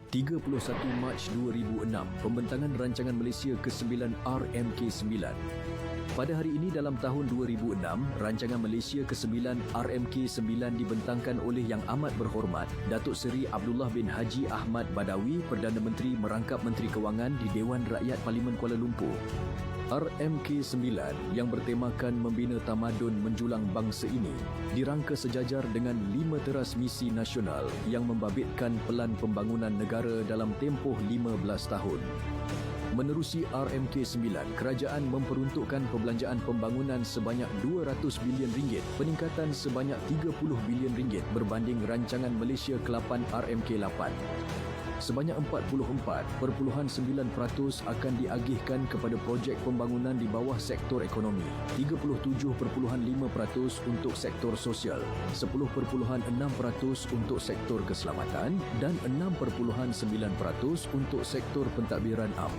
31 Mac 2006, pembentangan rancangan Malaysia ke-9 RMK-9. Pada hari ini dalam tahun 2006, rancangan Malaysia ke-9 RMK-9 dibentangkan oleh Yang Amat Berhormat Datuk Seri Abdullah bin Haji Ahmad Badawi, Perdana Menteri merangkap Menteri Kewangan di Dewan Rakyat Parlimen Kuala Lumpur. RMK-9 yang bertemakan membina tamadun menjulang bangsa ini dirangka sejajar dengan 5 teras misi nasional yang membabitkan pelan pembangunan negara dalam tempoh 15 tahun. Menerusi RMK-9, kerajaan memperuntukkan perbelanjaan pembangunan sebanyak 200 bilion ringgit, peningkatan sebanyak 30 bilion ringgit berbanding rancangan Malaysia ke-8 RMK-8. Sebanyak 44.9% akan diagihkan kepada projek pembangunan di bawah sektor ekonomi, 37.5% untuk sektor sosial, 10.6% untuk sektor keselamatan dan 6.9% untuk sektor pentadbiran am.